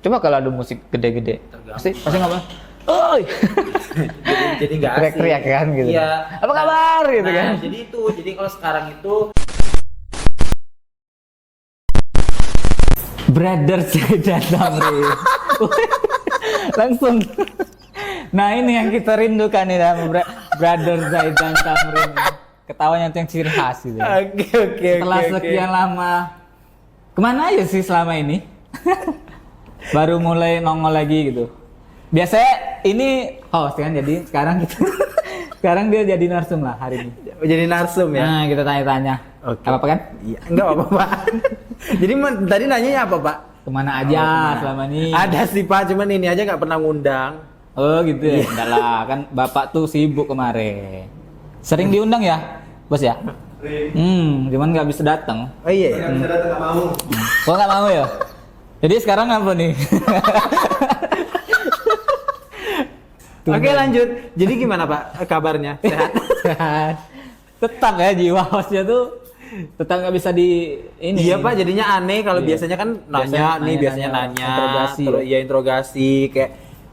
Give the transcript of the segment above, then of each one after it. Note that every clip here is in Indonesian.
Coba kalau ada musik gede-gede, pasti ngomong, oi. jadi nggak asik. Teriak-teriak kan gitu. Iya. Apa kabar gitu Nah, kan? jadi kalau sekarang itu Brother Zaidan Tamrin. Langsung. Nah ini yang kita rindukan nih sama Brother Zaidan Tamrin. Ketawanya itu yang ciri khas gitu. Oke. Setelah sekian lama, kemana aja sih selama ini? Baru mulai nongol lagi gitu. Biasanya ini host kan, jadi sekarang dia jadi narsum lah hari ini. jadi narsum ya. Nah kita tanya-tanya. Oke. Apa kan? Iya, enggak apa-apa, Pak. Jadi tadi nanyanya apa, Pak? Kemana aja selama ini? Ada sih, Pak, cuman ini aja nggak pernah ngundang. Oh gitu ya? Enggak lah, kan Bapak tuh sibuk kemarin. Sering diundang ya, Bos ya? Cuman nggak bisa datang. Oh iya. Nggak bisa datang, nggak mau. Kok nggak mau ya? Jadi sekarang apa nih? Oke, lanjut. Jadi gimana, Pak? Kabarnya? Sehat? Sehat. Tetap ya jiwa hostnya tuh tetap nggak bisa di ini. Iya, Pak, jadinya aneh kalau Iya. biasanya kan biasanya nanya, interogasi. terus ya interogasi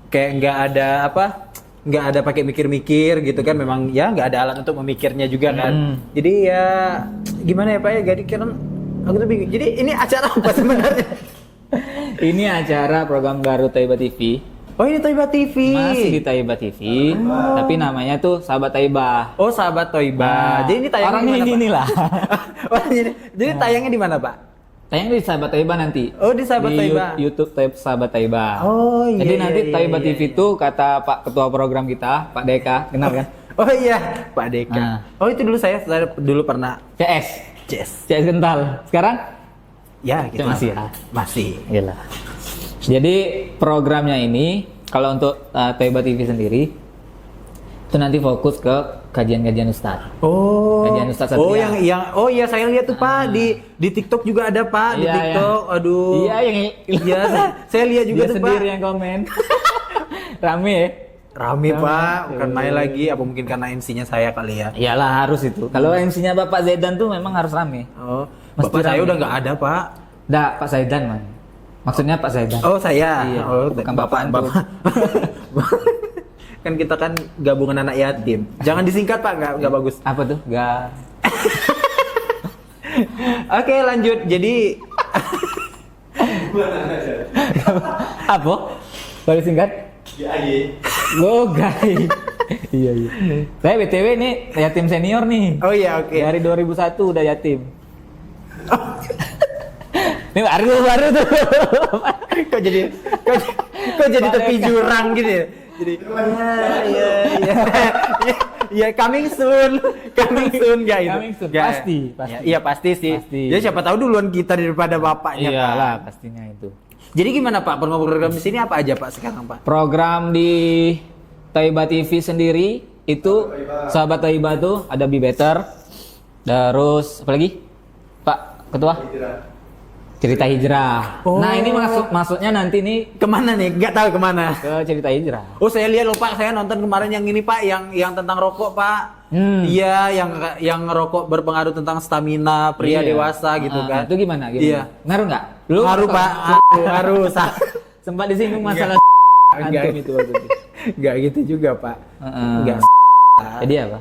kayak nggak ada pakai mikir-mikir gitu kan, memang ya nggak ada alat untuk memikirnya juga kan. Jadi ya gimana ya, Pak ya, jadi kan aku tuh bingung. Jadi ini acara apa sebenarnya? Ini acara program Garut Taiba TV. Oh, ini Taiba TV. Masih di Taiba TV, tapi namanya tuh Sahabat Taiba. Oh, Sahabat Toiba. Nah, Jadi ini tayangnya orangnya di mana, ini Pak? lah. Jadi tayangnya di mana, Pak? Tayang di Sahabat Taiba nanti. Oh, di Sahabat Taiba. YouTube Sahabat Taiba. Oh, iya. Jadi nanti iya, Taiba iya, TV itu kata Pak Ketua Program kita, Pak Deka, kenal kan? Oh iya, Pak Deka. Nah. Oh, itu dulu saya dulu pernah CS. CS Gental. Sekarang? Ya, gitu. Masih ya? Masih. Iyalah. Jadi programnya ini kalau untuk Taiba TV sendiri itu nanti fokus ke kajian-kajian Ustadz. Oh. Kajian Ustadz Oh, Satria. yang oh iya, saya lihat tuh, Pak, di TikTok juga ada, Pak, di Iya, TikTok. Aduh. Iya, yang Iya, saya lihat juga dia tuh, sendiri Pak. yang komen. Rame ya? Rame, Pak, bukan main lagi, apa mungkin karena MC-nya saya kali ya. Iyalah harus itu. Kalau MC-nya Bapak Zaidan tuh memang harus rame. Oh, Mesti Bapak saya rame. udah nggak ada, Pak. Dah, Pak Zaidan man. Maksudnya Pak Zaidan. Oh, saya. Iya, Oh, bukan Bapak antum. Kan kita kan gabungan anak yatim. Jangan disingkat, Pak, nggak bagus. Apa tuh? Gak. Oke, lanjut. Jadi Apa? Boleh singkat? Lo gay. Iya. Saya BTW nih yatim senior nih. oh iya, oke. Dari 2001 udah yatim. Ini baru tuh. kok jadi tepi jurang gitu ya? Jadi ya coming soon ya itu. Coming soon, Ya, pasti. Ya, iya pasti sih. Pasti. Ya siapa tahu duluan kita daripada bapaknya, Pak. Iyalah pastinya itu. Jadi gimana, Pak? Program di sini apa aja, Pak, sekarang, Pak? Program di Taiba TV sendiri itu Sahabat Taiba tuh ada Be Better. Terus apa lagi? Pak Ketua? Cerita Hijrah. Oh. Nah, ini maksudnya nanti nih Kemana nih? Nggak tahu kemana. ke Cerita Hijrah. Oh, saya lihat loh, Pak, saya nonton kemarin yang ini, Pak, yang tentang rokok, Pak. Iya, yang rokok berpengaruh tentang stamina pria Iya. dewasa gitu kan. Itu gimana? Iya. Ngaruh nggak? Ngaruh, Pak. Ngaruh. Sempat disinggung masalah Enggak. antum itu waktu itu. Enggak gitu juga, Pak. Enggak. Jadi apa?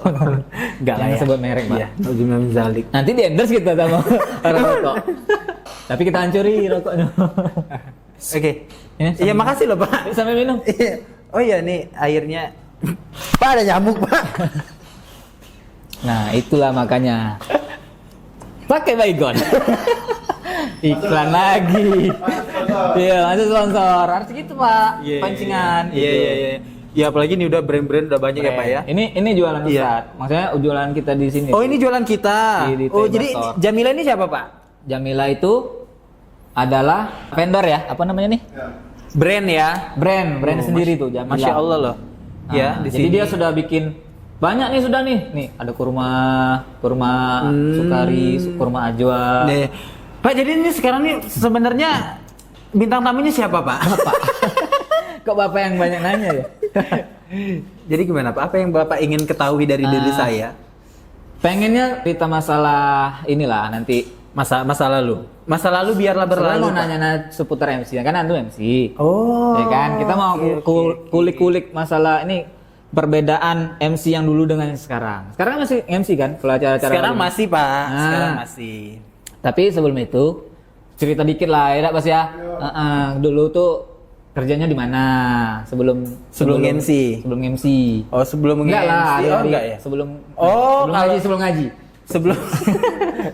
Enggak lah Jangan ya. sebut merek, Pak. Iya, Nauzubillah min zalik. Nanti di endorse kita sama orang rokok. Tapi kita hancuri rokoknya. Oke. Ini Iya, makasih loh, Pak. Sampai minum. Iya. Oh iya, nih airnya. Pak, ada nyamuk, Pak. Nah, itulah makanya. Pakai baygon. Iklan lagi. Iya, masuk sponsor. Harus gitu, Pak. Iya, Pancingan. Iya, gitu. iya, iya. Ya apalagi ini udah brand-brand udah banyak ya, Pak ya. Ini jualan Iya. Ustadz. Maksudnya jualan kita di sini. Oh, ini jualan kita. Di Oh, Taiba jadi Store. Jamila ini siapa, Pak? Jamila itu adalah vendor ya. Apa namanya nih? Brand ya. Brand sendiri tuh Jamila. Masya Allah loh. Nah, Ya, di jadi sini. dia sudah bikin banyak nih sudah nih. Nih, ada kurma sukari, kurma ajwa. Nih. Pak, jadi ini sekarang nih sebenarnya bintang tamunya siapa, Pak? Bapak. Kok Bapak yang banyak nanya ya? Jadi gimana, Pak? Apa yang Bapak ingin ketahui dari diri saya? Pengennya cerita masalah inilah nanti Masa lalu biarlah Sebenarnya berlalu. mau Pak. nanya seputar MC, kan Andu MC. Oh. Ya kan, kita mau oke. kulik-kulik masalah ini perbedaan MC yang dulu dengan yang sekarang. Sekarang masih MC kan kalau acara-acara Sekarang begini. masih Pak, Nah. sekarang masih. Tapi sebelum itu cerita dikit lah ya, Mas ya. Dulu tuh kerjanya di mana? Sebelum MC. Sebelum MC. Oh sebelum Enggak lah, nge-MC. hari-hari enggak ya? Sebelum Oh, sebelum ngaji. Sebelum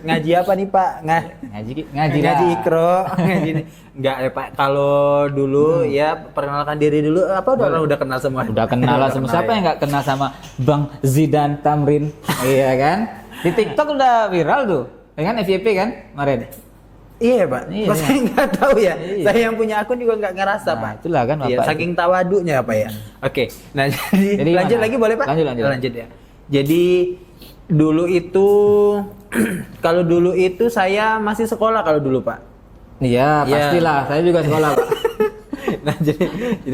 ngaji apa nih Pak? Ngaji Ngaji lah. ikro, ngaji nih. Enggak ya Pak, kalau dulu ya perkenalkan diri dulu, apa udah kenal semua? Udah kenal lah semua. Siapa yang nggak kenal sama Bang Zidan Tamrin? Iya kan? Di TikTok udah viral tuh. Ya kan FYP kan kemarin. Iya Pak, Iya, Mas saya nggak tahu ya. Iya. Saya yang punya akun juga nggak ngerasa Nah, Pak. itulah kan Iya, Bapak. saking tawadunya Pak ya. Oke, nah jadi lanjut gimana? lagi boleh Pak? Lanjut. Ya. Jadi dulu itu, kalau dulu itu saya masih sekolah kalau dulu Pak. Iya, Iya. pastilah. Saya juga sekolah, Pak. Nah jadi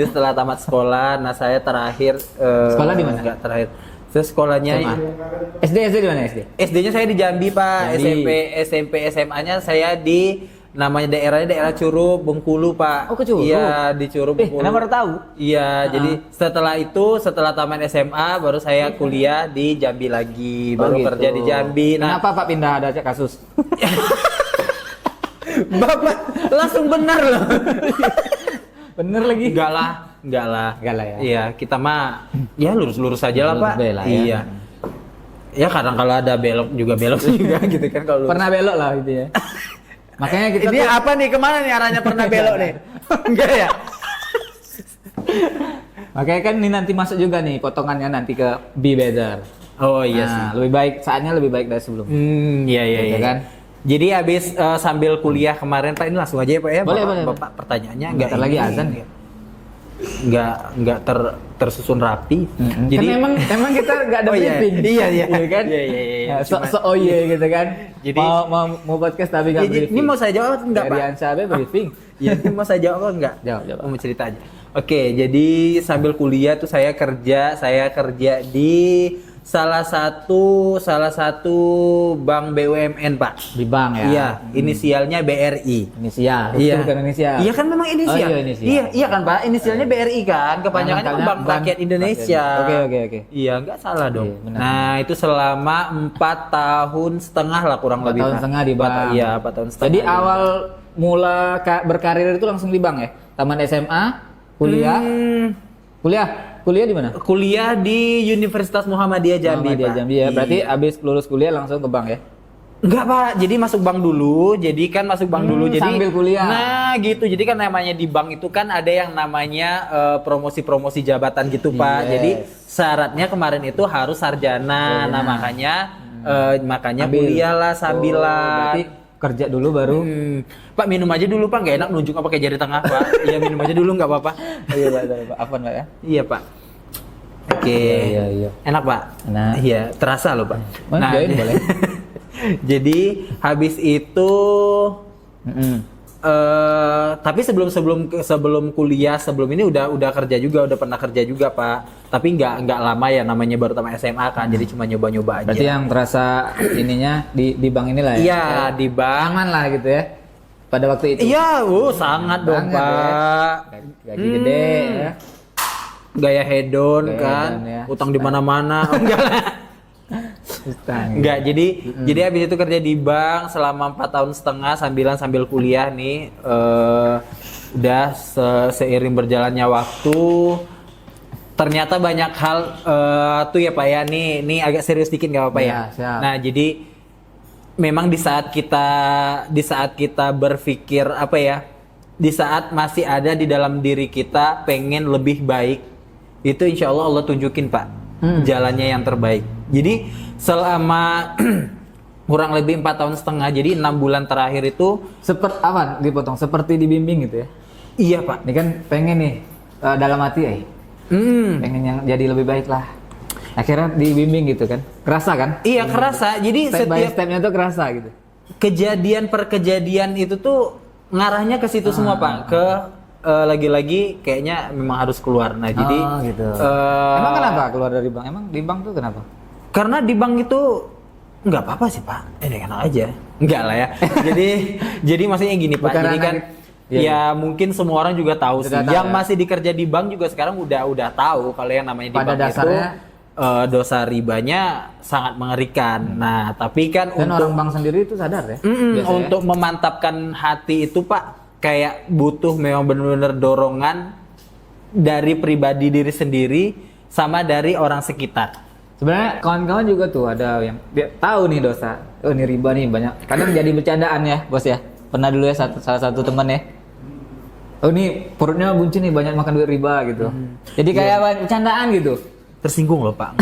setelah tamat sekolah, nah saya terakhir Sekolah di mana? Enggak terakhir. Saya sekolahnya SD di mana SD? SD-nya saya di Jambi Pak, Jambi. SMP SMA-nya saya di namanya daerah Curup, Bengkulu Pak. Oh, ke Curup? Iya, di Curup Bengkulu. Kenapa baru tahu? Iya, jadi setelah tamat SMA baru saya kuliah di Jambi lagi, baru gitu. kerja di Jambi. Nah, Kenapa Pak pindah ada kasus? Bapak langsung benar loh. Bener lagi. Enggak lah. ya. Iya, kita mah ya lurus-lurus aja lah, Lurus Pak. be lah, ya. Iya. Ya kadang kalau ada belok juga gitu kan kalau lurus. Pernah belok lah gitu ya. Makanya kita Ini apa nih, kemana nih arahnya pernah belok nih? Enggak ya? Makanya kan ini nanti masuk juga nih potongannya nanti ke Be Better. Oh iya Nah, sih. lebih baik, saatnya lebih baik dari sebelumnya. Iya Gitu kan? Jadi habis sambil kuliah kemarin Pak, ini langsung aja ya Pak ya. Boleh, Bapak, boleh. Bapak pertanyaannya Bentar lagi azan. Enggak tersusun rapi. Jadi kan emang kita nggak ada Oh, iya. briefing. Iya. kan? Iya. So gitu kan. Jadi- mau podcast tapi nggak Jadi, briefing. ini mau saya jawab atau enggak Dari Pak? Ansabe briefing. Iya, ini mau saya jawab atau enggak? Jawab. Mau cerita aja. Oke, jadi sambil kuliah tuh saya kerja di salah satu bank BUMN Pak. Di bank ya. Iya, inisialnya BRI. Inisial. Iya. Itu bukan inisial. Iya kan memang inisial. Oh, iya, inisial. Iya kan Pak, inisialnya BRI kan. Kepanjangannya Lengkapnya Bank Rakyat Indonesia. Oke. Iya, nggak salah dong. Iya, benar. Nah, itu selama 4 tahun setengah lah kurang 4 lebih. tahun Pak. setengah di bank. Iya, 4 tahun setengah. Jadi di bank. awal mula berkarir itu langsung di bank ya? Taman SMA, kuliah. Kuliah di mana? Kuliah di Universitas Muhammadiyah Jambi, Muhammadiyah Pak. Jambi ya. Berarti Iya. abis lulus kuliah langsung ke bank ya? Enggak Pak, jadi masuk bank dulu. Jadi kan masuk bank dulu. Jadi sambil kuliah. Nah gitu. Jadi kan namanya di bank itu kan ada yang namanya promosi-promosi jabatan gitu Pak. Yes. Jadi syaratnya kemarin itu harus sarjana. Nah makanya Ambil. kuliah lah sambilan. Berarti kerja dulu baru. Pak minum aja dulu Pak, nggak enak nunjuk apa pakai jari tengah Pak. Iya minum aja dulu nggak apa-apa. Iya Pak, Afwan Pak ya. Iya Pak. Oke. Iya. Enak Pak. Enak. Iya terasa loh Pak. Join boleh. Jadi habis itu tapi sebelum kuliah sebelum ini udah kerja juga, udah pernah kerja juga Pak. Tapi nggak lama ya, namanya baru tamat SMA kan, jadi cuma nyoba aja. Berarti yang terasa ininya di bank inilah ya? Iya di bank. Aman lah gitu ya? Pada waktu itu? Iya, sangat dong Banget, Pak. Gaji gede ya? Gaya hedon Gaya kan, hedon, ya. utang di mana-mana. Enggak lah. Enggak, jadi habis itu kerja di bank selama 4 tahun setengah sambil kuliah nih. Udah seiring berjalannya waktu, ternyata banyak hal tuh ya Pak ya. Nih agak serius dikit nggak apa-apa ya. Ya, siap. Nah jadi memang di saat kita berpikir apa ya, di saat masih ada di dalam diri kita pengen lebih baik, itu insya Allah tunjukin Pak jalannya yang terbaik. Jadi selama kurang lebih 4 tahun setengah, jadi 6 bulan terakhir itu seperti dibimbing gitu ya? iya Pak. Ini kan pengen nih dalam hati pengen yang jadi lebih baik lah. Akhirnya dibimbing gitu kan? Kerasa kan? Iya kerasa. Jadi Step by setiap stepnya tuh kerasa gitu. kejadian per kejadian itu tuh ngarahnya ke situ semua Pak. Ke lagi-lagi kayaknya memang harus keluar. Nah jadi gitu. Emang kenapa keluar dari bank? Emang di bank tuh kenapa? karena di bank itu Nggak apa-apa sih Pak, enak aja. Enggak lah ya. jadi maksudnya gini Pak. Bukan Jadi kan mungkin semua orang juga tahu sih. Tahu, Yang ya. masih dikerja di bank juga sekarang udah tahu kalau yang namanya di Pada bank dasarnya, itu dosa ribanya sangat mengerikan. Nah, tapi kan Dan untuk orang bank sendiri itu sadar ya. biasanya. untuk memantapkan hati itu Pak, kayak butuh memang benar-benar dorongan dari pribadi diri sendiri sama dari orang sekitar. Sebenarnya kawan-kawan juga tuh ada yang dia tahu nih dosa. Oh ini riba nih banyak. Kadang jadi bercandaan ya bos ya. Pernah dulu ya salah satu teman ya. Oh ini perutnya buncit nih banyak makan duit riba gitu. Jadi kayak bercandaan gitu. Tersinggung loh Pak.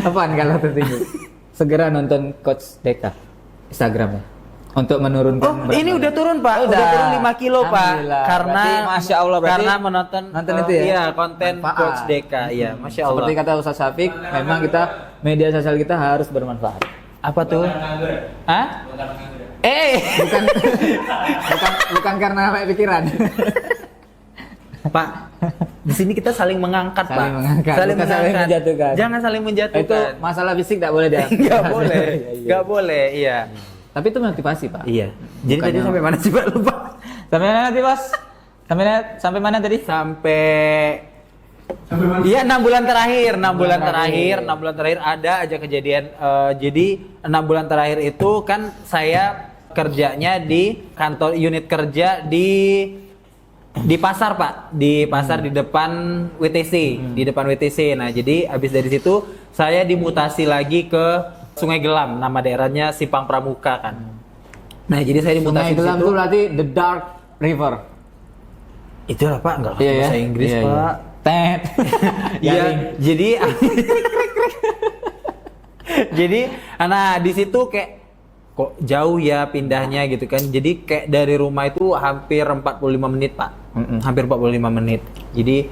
Apaan kalau tersinggung? Segera nonton Coach Deka Instagramnya untuk menurunkan berat Ini badan. udah turun Pak, Oh, udah turun 5 kilo Pak. Alhamdulillah. Karena Berarti, Masya Allah, berarti karena menonton itu ya? Iya, konten Manfaat. Coach Deka. Iya, Masya Allah. Seperti kata Ustaz Syafiq, memang kita media sosial kita harus bermanfaat. Apa tuh? Hah? Bukan bukan karena apa pikiran. Pak, di sini kita saling mengangkat, Saling Pak. mengangkat, bukan saling menjatuhkan. Jangan saling menjatuhkan. Itu masalah fisik tidak boleh dia. Nggak boleh. Nggak boleh, iya. Tapi itu motivasi, Pak. Iya. Jadi tadi Bukannya- sampai mana sih Pak? Lupa. Sampai mana tadi, Bos? Sampai mana tadi? Sampai Iya 6 bulan terakhir, 6 bulan terakhir, 6 bulan terakhir ada aja kejadian. Jadi 6 bulan terakhir itu kan saya kerjanya di kantor unit kerja di pasar Pak, di pasar di depan WTC, di depan WTC. Nah jadi habis dari situ saya dimutasi lagi ke Sungai Gelam, nama daerahnya Simpang Pramuka kan. Nah jadi saya dimutasi Sungai di Gelam situ. itu berarti the dark river. Itulah Pak, nggak ngerti bahasa Inggris Iya, iya. Pak. Tet. Iya, jadi nah di situ kayak kok jauh ya pindahnya gitu kan. Jadi kayak dari rumah itu hampir 45 menit, Pak. Hampir 45 menit. Jadi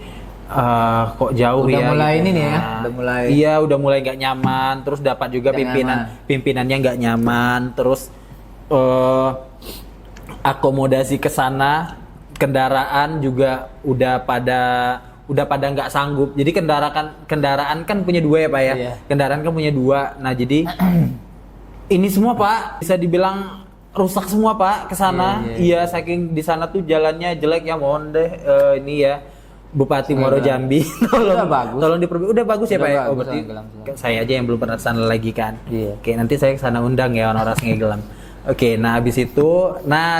kok jauh Udah ya. mulai gitu. ini nih ya, Nah, udah mulai. Iya, udah mulai nggak nyaman, terus dapat juga Nggak pimpinannya nggak nyaman, terus akomodasi ke sana, kendaraan juga udah pada nggak sanggup. Jadi kendaraan kan punya dua ya Pak ya. Iya. Kendaraan kan punya dua. Nah jadi ini semua Pak bisa dibilang rusak semua Pak ke sana. Iya, saking di sana tuh jalannya jelek ya, mohon deh ini ya Bupati Muaro Jambi Udah bagus. tolong diperbaiki. Udah bagus ya Udah Pak ya. Oh bagus, berarti Sungai Gelam. saya aja yang belum pernah ke sana lagi kan. Iya. Oke, nanti saya ke sana undang ya orang-orang Sungai Gelam. Oke, nah habis itu,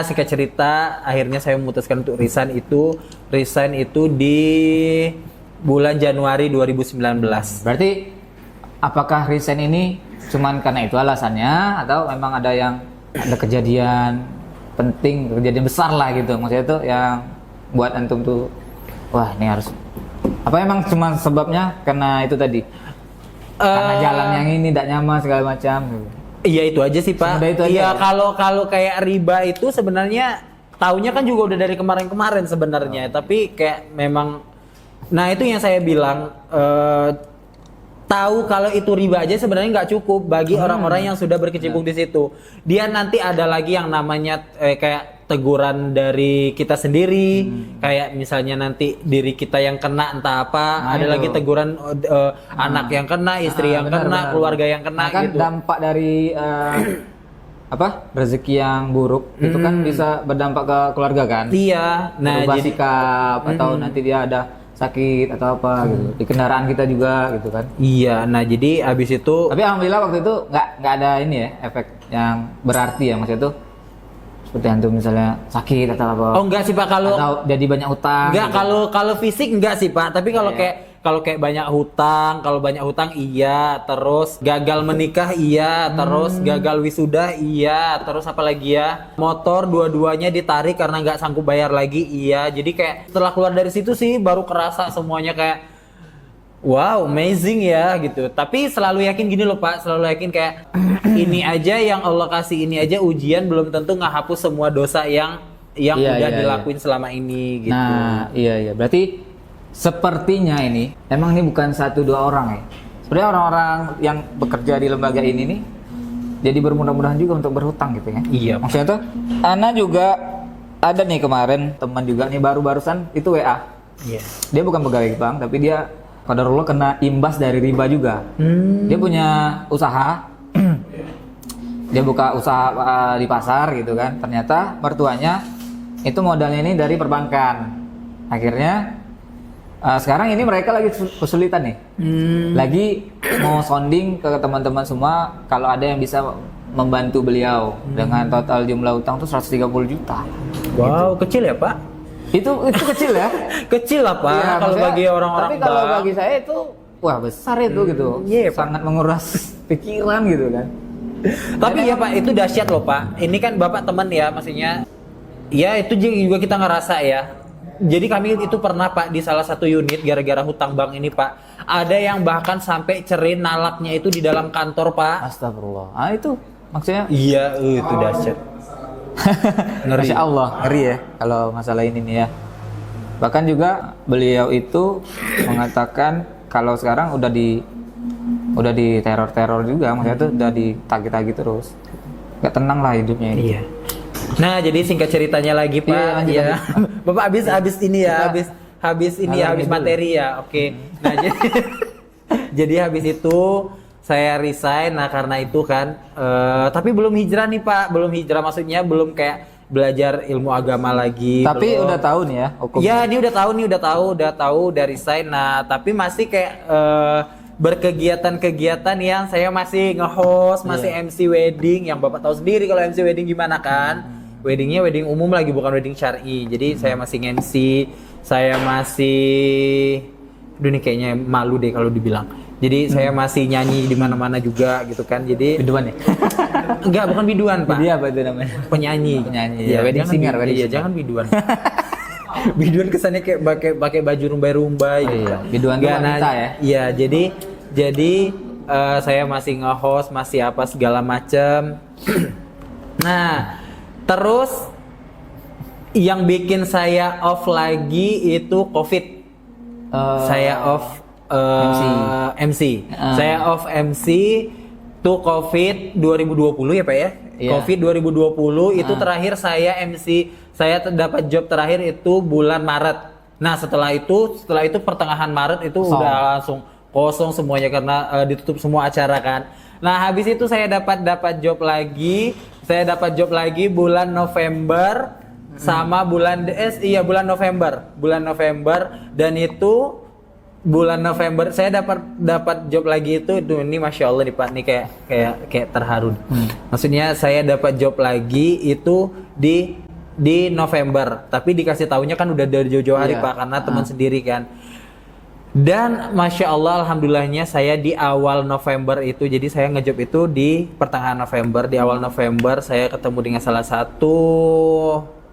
singkat cerita, akhirnya saya memutuskan untuk resign itu di bulan Januari 2019. Berarti apakah resign ini cuman karena itu alasannya atau memang ada kejadian penting, kejadian besar lah gitu. Maksudnya itu yang buat antum tuh wah, ini harus apa emang cuma sebabnya karena itu tadi? Karena jalan yang ini tidak nyaman segala macam. Iya itu aja sih Pak. Semudah itu aja Iya ya? kalau kayak riba itu sebenarnya taunya kan juga udah dari kemarin-kemarin sebenarnya. Tapi kayak memang, nah itu yang saya bilang tahu kalau itu riba aja sebenarnya nggak cukup bagi orang-orang yang sudah berkecimpung di situ. Dia nanti ada lagi yang namanya kayak teguran dari kita sendiri, kayak misalnya nanti diri kita yang kena entah apa, Nah, ada itu. lagi teguran anak yang kena, istri yang benar, kena, benar. keluarga yang kena Nah, kan gitu. dampak dari apa rezeki yang buruk itu kan bisa berdampak ke keluarga kan. Iya, nah Berubah jadi sikap atau nanti dia ada sakit atau apa gitu di kendaraan kita juga gitu kan. iya, nah jadi abis itu Tapi alhamdulillah waktu itu nggak ada ini ya efek yang berarti ya, maksudnya itu seperti antum misalnya sakit atau apa. oh enggak sih Pak kalau atau jadi banyak utang. enggak gitu. kalau fisik enggak sih Pak, tapi kalau Iya. kayak banyak hutang iya, terus gagal menikah iya, terus gagal wisuda iya, terus apa lagi ya, motor dua-duanya ditarik karena nggak sanggup bayar lagi iya. Jadi kayak setelah keluar dari situ sih baru kerasa semuanya kayak wow, amazing ya gitu. Tapi selalu yakin gini loh Pak, selalu yakin kayak ini aja yang Allah kasih, ini aja ujian belum tentu ngehapus semua dosa yang Iya, udah iya, dilakuin selama ini gitu. Nah, iya. Berarti sepertinya ini emang ini bukan 1-2 orang ya. Sebenarnya orang-orang yang bekerja di lembaga ini nih jadi bermudah-mudahan juga untuk berhutang gitu ya. Iya. Maksudnya tuh Ana juga ada nih kemarin teman juga nih baru-barusan itu WA. Iya. Dia bukan pegawai bank tapi dia qadarullah kena imbas dari riba juga. Dia punya usaha dia buka usaha di pasar gitu kan. Ternyata mertuanya itu modalnya ini dari perbankan. Akhirnya sekarang ini mereka lagi kesulitan nih. Lagi mau sounding ke teman-teman semua kalau ada yang bisa membantu beliau dengan total jumlah utang tuh 130 juta. Wow, kecil ya Pak? Itu kecil ya. Kecil lah Pak, Iya, kalau maksudnya, bagi orang-orang tapi kalau bank. bagi saya itu wah besar itu gitu. Iya, Pak. Sangat menguras pikiran gitu kan. Tapi ya Pak, itu dahsyat loh Pak. Ini kan Bapak teman ya, maksudnya. Ya itu juga kita ngerasa ya. Jadi kami itu pernah Pak di salah satu unit gara-gara hutang bank ini Pak. Ada yang bahkan sampai cerin nalaknya itu di dalam kantor Pak. Astagfirullah. Itu maksudnya Iya, itu dahsyat. Ngeri. Masya Allah, ngeri ya kalau masalah ini nih ya. Bahkan juga beliau itu mengatakan kalau sekarang udah di teror juga, maksudnya tuh udah ditagih-tagih terus. Gak tenang lah hidupnya ini. Iya. Nah, jadi singkat ceritanya lagi Pak. Iya, lanjut, Ya. lanjut. Bapak habis ini ya, Kita habis ngalor ngidul. materi ya. Oke. Nah, jadi habis itu saya resign. Nah, karena itu kan tapi belum hijrah nih Pak, belum hijrah maksudnya belum kayak belajar ilmu agama lagi. Tapi belum. udah tahu nih ya hukum. Ya, ini udah tahu dari resign. Nah, tapi masih kayak berkegiatan-kegiatan yang saya masih nge-host, masih MC wedding yang Bapak tahu sendiri kalau MC wedding gimana kan. Weddingnya wedding umum lagi, bukan wedding syar'i. Jadi saya masih MC, saya masih aduh nih kayaknya malu deh kalau dibilang. Jadi saya masih nyanyi di mana-mana juga gitu kan. Jadi Biduan ya? enggak, bukan biduan, Pak. Dia apa itu namanya? Penyanyi. Ya, wedding jangan singer, bi- wedding iya, singer. jangan biduan. Biduan kesannya kayak pakai baju rumbai-rumbai Oh, gitu. iya. Biduan tuh Nggak, wanita ya? Iya, jadi saya masih nge-host, masih apa segala macem. Nah, terus yang bikin saya off lagi itu COVID. Saya off MC. Saya off MC tuh COVID 2020 ya Pak ya? Iya. COVID 2020 itu terakhir saya MC. Saya dapat job terakhir itu bulan Maret. Nah, setelah itu pertengahan Maret itu udah langsung kosong semuanya karena ditutup semua acara kan. Nah, habis itu saya dapat job lagi. Saya dapat job lagi bulan November sama bulan November dan itu bulan November saya dapat job lagi itu ini Masya Allah nih Pak, nih kayak terharu. Maksudnya saya dapat job lagi itu di November, tapi dikasih taunya kan udah dari jauh-jauh hari Iya. Pak, karena teman sendiri kan. Dan Masya Allah, alhamdulillahnya saya di awal November itu, jadi saya ngejob itu di pertengahan November. Di awal November saya ketemu dengan salah satu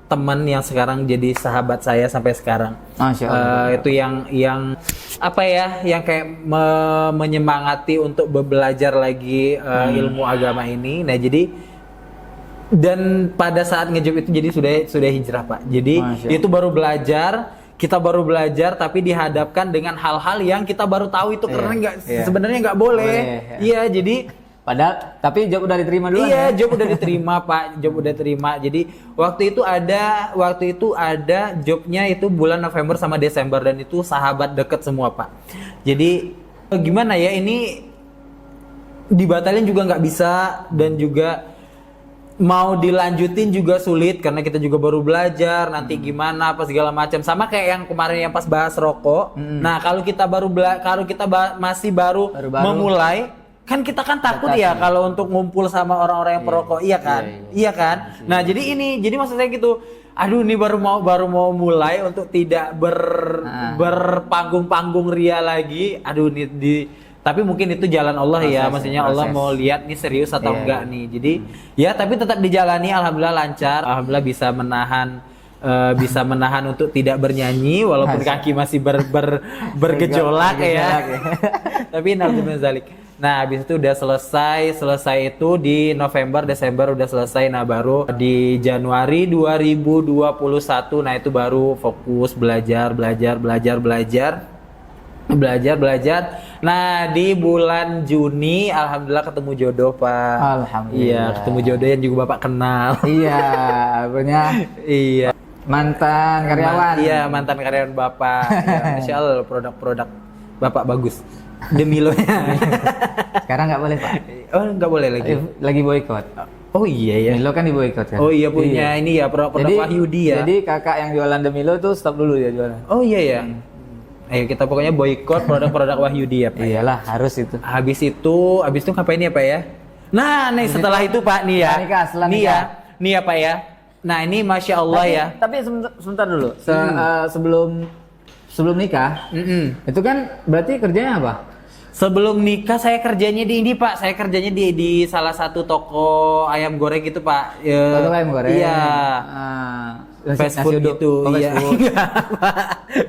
teman yang sekarang jadi sahabat saya sampai sekarang. Masya Allah. Itu yang apa ya, yang kayak menyemangati untuk belajar lagi ilmu agama ini. Nah jadi dan pada saat ngejob itu jadi sudah hijrah Pak. Jadi Masya itu baru belajar. Kita baru belajar tapi dihadapkan dengan hal-hal yang kita baru tahu itu karena sebenarnya nggak boleh. Iya, jadi Padahal tapi job udah diterima dulu. iya, job udah diterima Pak, job udah terima. Jadi waktu itu ada jobnya itu bulan November sama Desember dan itu sahabat deket semua Pak. Jadi gimana ya, ini dibatalin juga nggak bisa dan juga mau dilanjutin juga sulit karena kita juga baru belajar nanti gimana apa segala macam, sama kayak yang kemarin yang pas bahas rokok. Nah kalau kita masih baru memulai kan kita kan takut ya kalau untuk ngumpul sama orang-orang yang perokok, iya kan? Iya kan? Nah jadi maksud saya gitu, aduh ini baru mau mulai untuk tidak berpanggung-panggung ria lagi, aduh tapi mungkin itu jalan Allah ya, maksudnya Allah mau lihat nih serius atau enggak nih. Jadi ya tapi tetap dijalani, alhamdulillah lancar, alhamdulillah bisa menahan untuk tidak bernyanyi walaupun kaki masih bergejolak ya. Tapi alhamdulillah zalik. Nah, habis itu udah selesai itu di November, Desember udah selesai. Nah, baru di Januari 2021 nah itu baru fokus belajar. Nah, di bulan Juni alhamdulillah ketemu jodoh, Pak. Alhamdulillah. Iya, ketemu jodoh yang juga Bapak kenal. Iya, punya Iya. mantan karyawan. Iya, mantan karyawan Bapak. Ya, Masya Allah, produk-produk Bapak bagus. Demilonya. Sekarang nggak boleh Pak. Oh, nggak boleh lagi. Lagi boykot. Oh iya ya. Milo kan diboykot kan. Oh iya punya ini ya produk Wahyudi ya. Jadi kakak yang jualan Demilo tuh stop dulu dia jualan. Oh iya ya. Ayo kita pokoknya boykot produk-produk Wahyudi ya Pak. Iyalah harus itu. Habis itu ngapain ya Pak ya? Nah, nih setelah itu Pak nih ya. Setelah nih nikah. ya. Nih ya Pak ya. Nah, ini Masya Allah ya. Tapi sebentar dulu. Sebelum nikah, itu kan berarti kerjanya apa? Sebelum nikah saya kerjanya di ini Pak. Saya kerjanya di salah satu toko ayam goreng gitu Pak. Toko ayam goreng. Iya. Nasi Fast food uduk. gitu. Oh, fast Iya. food.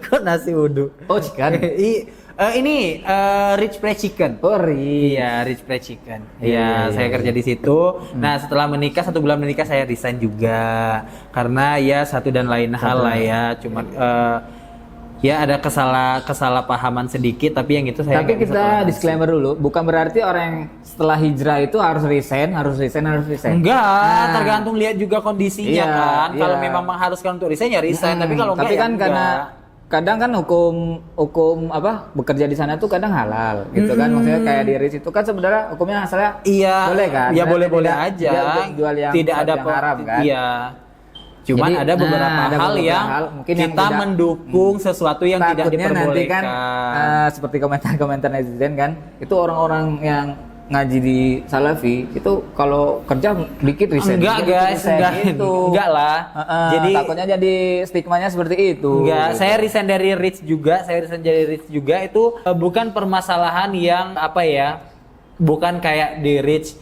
Kok nasi uduk? Oh chicken. Ini Rich Fried Chicken. Oh Rich. Iya, Rich Fried Chicken. Iya, Iya, saya kerja di situ. Nah, setelah menikah 1 bulan menikah saya resign juga karena ya satu dan lain hal lah ya. Cuma ya ada kesalahpahaman sedikit, tapi yang itu saya. Tapi nggak bisa kita toleransi. disclaimer dulu, bukan berarti orang yang setelah hijrah itu harus resign. Enggak, tergantung lihat juga kondisinya Iya, kan. iya. Kalau memang mengharuskan untuk resign ya resign, tapi kalau enggak Tapi ya kan enggak. karena kadang kan hukum apa bekerja di sana tuh kadang halal gitu kan, maksudnya kayak di RIS itu kan sebenarnya hukumnya asalnya Iya, boleh kan. ya Karena boleh-boleh tidak- aja. tidak jual yang tidak ada yang haram kan. Iya. Cuman Jadi, ada beberapa ada hal beberapa yang hal mungkin yang kita tidak- mendukung sesuatu yang tidak Takutnya nanti kan diperbolehkan. seperti komentar netizen kan, itu orang-orang yang ngaji di Salafi itu kalau kerja dikit resign. Enggak dikit guys, resign, enggak. gitu. Enggak lah. Jadi takutnya jadi stigmanya seperti itu. enggak, gitu. saya resign dari Rich juga, itu bukan permasalahan yang apa ya? Bukan kayak di Rich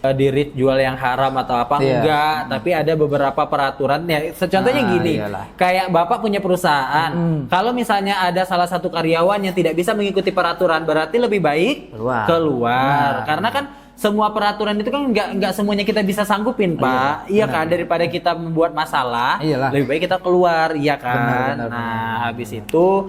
jual yang haram atau apa, Iya. enggak, tapi ada beberapa peraturan ya. Contohnya gini, iyalah. kayak Bapak punya perusahaan, kalau misalnya ada salah satu karyawan yang tidak bisa mengikuti peraturan, berarti lebih baik keluar. Karena kan semua peraturan itu kan nggak semuanya kita bisa sanggupin Pak, iya kan, daripada kita membuat masalah, Iyalah. lebih baik kita keluar, iya kan. Benar. Nah habis itu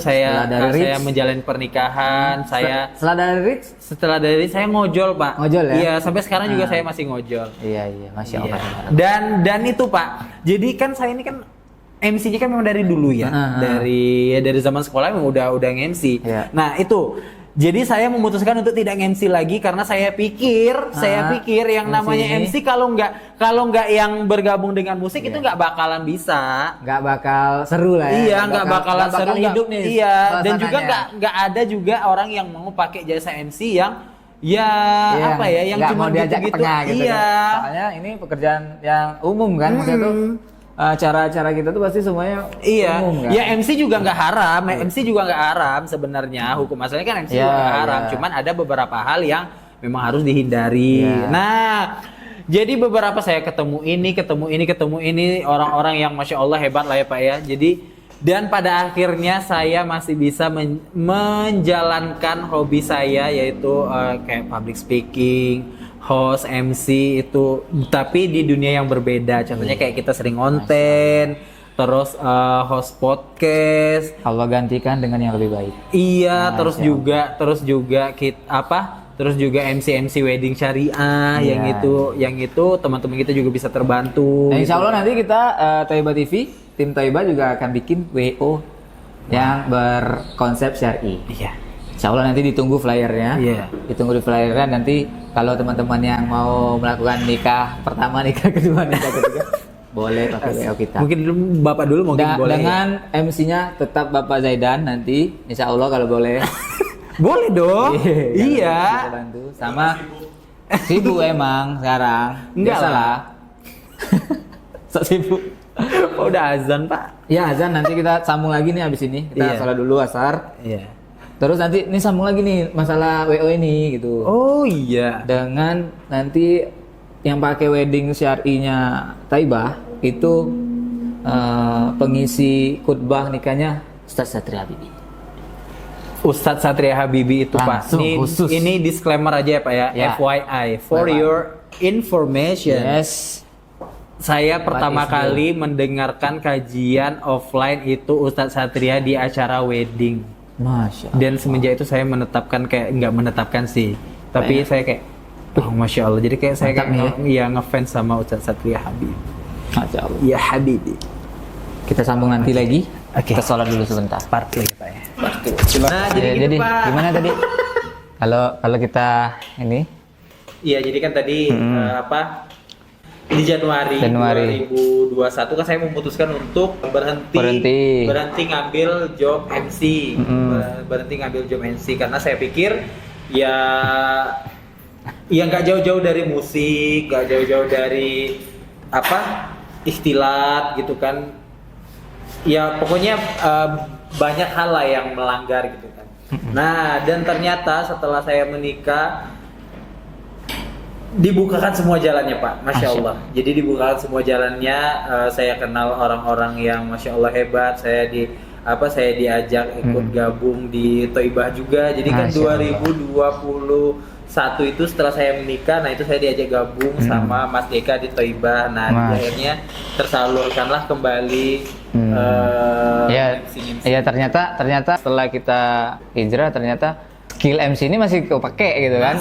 saya setelah dari Rich, menjalani pernikahan, saya setelah dari Rich saya ngojol Pak. Ngojol ya? Iya, sampai sekarang juga saya masih ngojol. iya Masya Allah. Iya. Dan itu Pak, jadi kan saya ini kan MC-nya kan memang dari dulu ya, dari zaman sekolah memang udah nge-MC. Iya. Nah itu, jadi saya memutuskan untuk tidak nge-MC lagi karena saya pikir yang namanya MC kalau nggak yang bergabung dengan musik itu nggak bakalan bisa. Nggak bakal seru lah ya. Iya, nggak bakalan seru hidup nih. Iya, dan juga suasananya. nggak ada juga orang yang mau pakai jasa MC yang Iya, yang nggak cuma mau diajak ke gitu-gitu. tengah gitu Iya. kan. Soalnya ini pekerjaan yang umum kan, maksudnya tuh cara-cara kita tuh pasti semuanya Iya, umum kan. ya MC juga nggak haram, MC juga nggak haram sebenarnya. Hukum asalnya kan MC juga nggak haram, cuman ada beberapa hal yang memang harus dihindari. Iya. Nah, jadi beberapa saya ketemu ini orang-orang yang masya Allah hebat lah ya Pak ya. Jadi dan pada akhirnya saya masih bisa menjalankan hobi saya yaitu kayak public speaking, host MC itu, tapi di dunia yang berbeda. Contohnya kayak kita sering konten, terus host podcast. Allah gantikan dengan yang lebih baik. Iya, terus juga terus juga MC wedding syariah yang itu teman-teman kita juga bisa terbantu. Nah, insya Allah nanti kita Taiba TV, tim Taiba juga akan bikin WO yang berkonsep syar'i. Iya. Insya Allah nanti ditunggu flyernya. Iya. Ditunggu di flyernya nanti kalau teman-teman yang mau melakukan nikah pertama, nikah kedua, nikah ketiga boleh pakai WO kita. Mungkin Bapak dulu mungkin boleh. Dengan MC-nya tetap Bapak Zaidan nanti, insya Allah kalau boleh. Boleh dong. Iya. Bisa bantu. Sama sibuk emang sekarang. Enggak Biasalah. Sok sibuk. Oh, udah azan Pak. Ya azan, nanti kita sambung lagi nih abis ini. Kita Iya. salat dulu asar. Iya. Terus nanti ini sambung lagi nih masalah WO ini gitu. Oh iya. Dengan nanti yang pakai wedding syar'inya Taibah itu pengisi khutbah nikahnya Ustaz Satria Habibie. Ustadz Satria Habibie itu Langsung, Pak. khusus. Ini disclaimer aja ya Pak ya. Ya. FYI for FYI. your information. Yes. Saya pertama is good? kali mendengarkan kajian offline itu Ustadz Satria di acara wedding. Masya Allah. Dan semenjak itu saya menetapkan kayak nggak menetapkan sih. Tapi saya kayak Masya Allah. Jadi kayak saya Mantap kayak ngefans sama Ustadz Satria Habibie. Masya Allah. Ya Habibie. Kita sambung nanti lagi. Oke. Kita sholat dulu sebentar. Part lagi Pak ya. Nah, jadi gitu, Pak. gimana tadi? Kalau kita ini Iya, jadi kan tadi di Januari 2021 kan saya memutuskan untuk berhenti ngambil job MC. Berhenti ngambil job MC karena saya pikir ya nggak jauh-jauh dari musik, nggak jauh-jauh dari istilat gitu kan. Ya pokoknya banyak hal lah yang melanggar gitu kan. Nah, dan ternyata setelah saya menikah dibukakan semua jalannya, Pak. Masya Allah. Jadi dibukakan semua jalannya. Saya kenal orang-orang yang Masya Allah hebat. Saya diajak ikut gabung di Thoibah juga. Jadi kan 2021 itu setelah saya menikah, nah itu saya diajak gabung sama Mas Eka di Thoibah. Nah, akhirnya tersalurkanlah kembali. Ya ternyata setelah kita hijrah ternyata skill MC ini masih kepake gitu kan?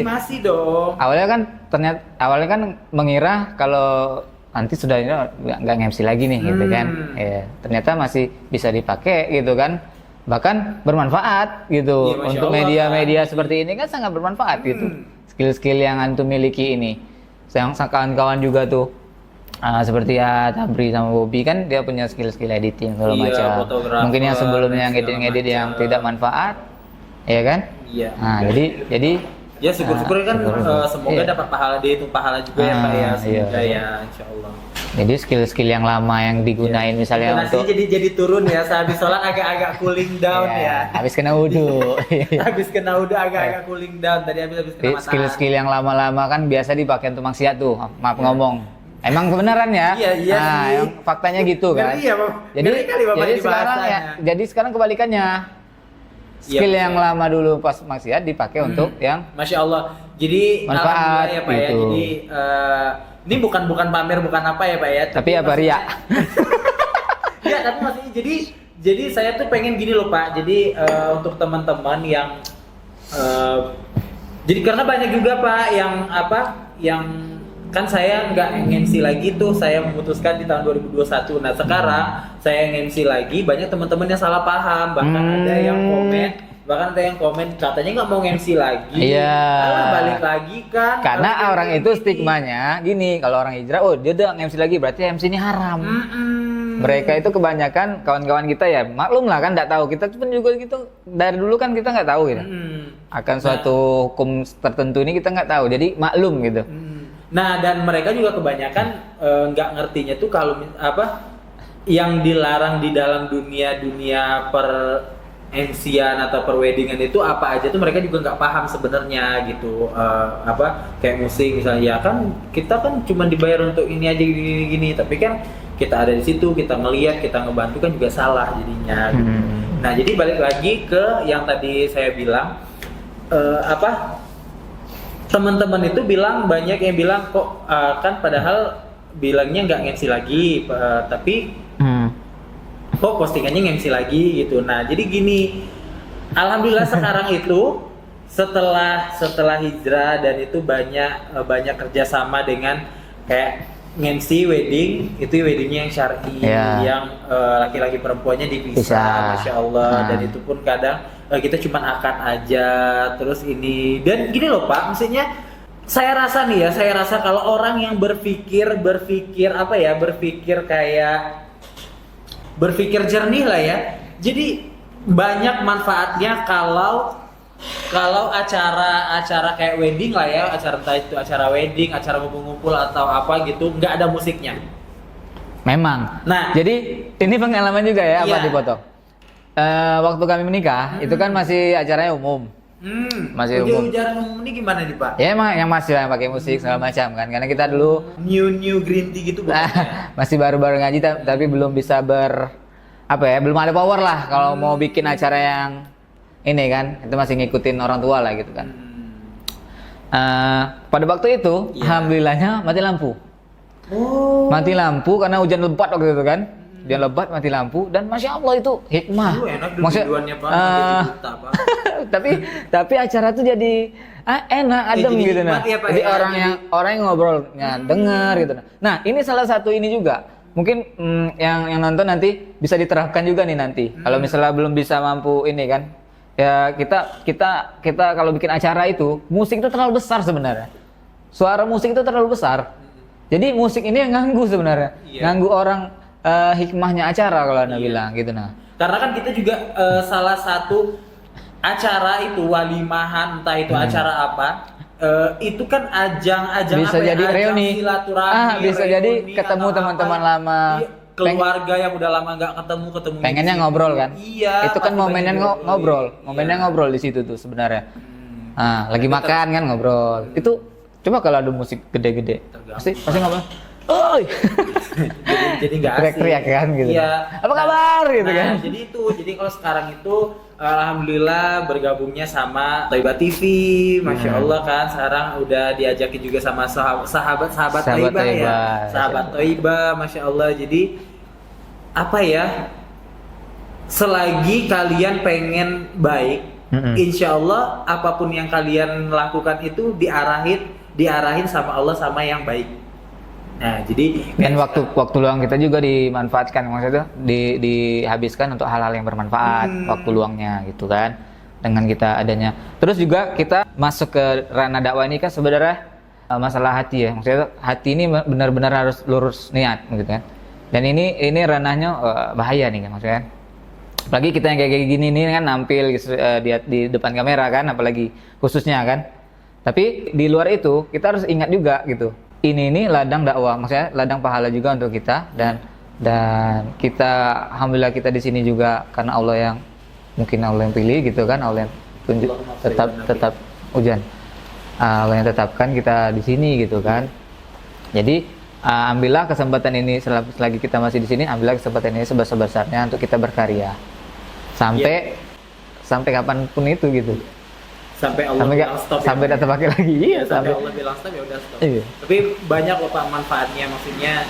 Masih dong. Awalnya kan mengira kalau nanti sudah nggak MC lagi nih gitu kan? Ya, ternyata masih bisa dipakai gitu kan? Bahkan bermanfaat gitu untuk media-media seperti ini kan sangat bermanfaat gitu. Skill-skill yang antum miliki ini, yang kawan-kawan juga tuh. Seperti ya Tabri sama Bobby kan dia punya skill-skill editing segala macam. Mungkin yang sebelumnya yang ngedit yang tidak manfaat, ya kan? Iya. Nah, jadi ya syukur-syukur kan semoga dapat pahala, dia itu pahala juga ya Pak ya, semoga ya insyaallah. Jadi skill-skill yang lama yang digunain misalnya untuk jadi turun ya, sehabis sholat agak cooling down ya. Habis kena wudu. Habis kena wudu agak cooling down tadi habis kena matahari. Skill-skill yang lama-lama kan biasa dipakai untuk maksiat tuh. Maaf ngomong. Emang kebenaran ya? Iya. Nah, yang faktanya gitu kan. Jadi sekarang kebalikannya. Skill yang lama dulu pas maksiat dipakai untuk yang Masya Allah. Jadi manfaat ya Pak ya. gitu. Jadi ini bukan pamer, bukan apa ya Pak ya. Tapi apa ria? Ya, tapi maksudnya jadi saya tuh pengen gini loh Pak. Jadi untuk teman-teman yang jadi karena banyak juga Pak yang kan saya nggak MC lagi tuh, saya memutuskan di tahun 2021. Nah sekarang saya MC lagi, banyak teman-teman yang salah paham, bahkan ada yang komen katanya nggak mau MC lagi. Iya. Balik lagi kan. Karena orang itu stigmanya gini, kalau orang hijrah, dia udah MC lagi berarti MC ini haram. Mereka itu kebanyakan kawan-kawan kita ya, maklum lah kan nggak tahu, kita pun juga gitu dari dulu kan kita nggak tahu gitu. Akan suatu hukum tertentu ini kita nggak tahu, jadi maklum gitu. Nah, dan mereka juga kebanyakan nggak ngertinya tuh kalau yang dilarang di dalam dunia per MC-an atau per weddingan itu apa aja tuh mereka juga nggak paham sebenarnya gitu. Kayak musik misalnya, ya kan kita kan cuma dibayar untuk ini aja gini, tapi kan kita ada di situ, kita ngelihat, kita ngebantu kan juga salah jadinya. Gitu. Nah, jadi balik lagi ke yang tadi saya bilang teman-teman itu banyak yang bilang kok kan padahal bilangnya nggak MC lagi, tapi kok postingannya MC lagi gitu. Nah jadi gini, alhamdulillah sekarang itu setelah hijrah dan itu banyak kerjasama dengan kayak MC wedding, itu weddingnya yang syar'i, yang laki-laki perempuannya dipisah, Masya Allah. Dan itu pun kadang kita cuma akad aja, terus ini dan gini loh Pak, maksudnya saya rasa kalau orang yang berpikir jernih lah ya, jadi banyak manfaatnya kalau acara kayak wedding lah ya, entah itu acara wedding, acara ngumpul atau apa gitu, nggak ada musiknya. Memang. Nah, jadi ini pengalaman juga ya, apa dipotong. Waktu kami menikah itu kan masih acaranya umum. Masih umum. Ujaran umum ini gimana nih Pak? Ya emang yang masih pakai musik segala macam kan, karena kita dulu new green tea gitu bukan? Masih baru-baru ngaji tapi belum bisa belum ada power lah kalau mau bikin acara yang ini kan, itu masih ngikutin orang tua lah gitu kan. Pada waktu itu alhamdulillahnya mati lampu. Mati lampu karena hujan lebat waktu itu kan. Hujan lebat mati lampu dan Masya Allah itu hikmah. Maksudnya tapi acara itu jadi enak, adem gitu nah. Jadi orang yang ngobrolnya denger gitu. Nah, ini salah satu ini juga mungkin yang nonton nanti bisa diterapkan juga nih nanti. Kalau misalnya belum bisa mampu ini kan, ya kita kalau bikin acara itu musik itu terlalu besar sebenarnya. Suara musik itu terlalu besar. Jadi musik ini yang ganggu sebenarnya, ganggu orang hikmahnya acara kalau Anda bilang gitu nah. Karena kan kita juga salah satu acara itu walimahan entah itu acara apa. Itu kan ajang bisa jadi reuni, bisa reuni, jadi ketemu teman-teman lama, keluarga yang udah lama nggak ketemu pengennya ngobrol kan, itu kan momennya ngobrol, ngobrol di situ tuh sebenarnya. Lagi makan kan ngobrol, itu coba kalau ada musik gede-gede, pasti ngobrol, oi, jadi nggak asik, teriak-teriak kan gitu, apa kabar gitu kan. Jadi kalau sekarang itu alhamdulillah bergabungnya sama Thaibah TV, masya Allah kan sekarang udah diajakin juga sama sahabat Thaibah ya, sahabat Thaibah, masya Allah. Jadi apa ya, selagi kalian pengen baik, insya Allah apapun yang kalian lakukan itu diarahin sama Allah sama yang baik. Nah, jadi dan waktu luang kita juga dimanfaatkan, maksudnya dihabiskan untuk hal-hal yang bermanfaat, waktu luangnya gitu kan. Dengan kita adanya. Terus juga kita masuk ke ranah dakwah ini kan sebenarnya masalah hati ya. Maksudnya hati ini benar-benar harus lurus niat gitu kan. Dan ini ranahnya bahaya nih kan maksudnya. Apalagi kita yang kayak gini nih kan nampil di depan kamera kan, apalagi khususnya kan. Tapi di luar itu kita harus ingat juga gitu. Ini ladang dakwah, maksudnya ladang pahala juga untuk kita dan kita alhamdulillah kita di sini juga karena Allah yang pilih gitu kan, Allah yang tunjuk tetap hujan, Allah yang tetapkan kita di sini gitu kan. Jadi ambillah kesempatan ini selagi kita masih di sini, ambillah kesempatan ini sebesar-besarnya untuk kita berkarya sampai kapanpun itu gitu. Sampai Allah bilang stop, sampai ya, datang pakai lagi, sampai Allah bilang stop ya udah stop. Iya. Tapi banyak loh Pak manfaatnya, maksudnya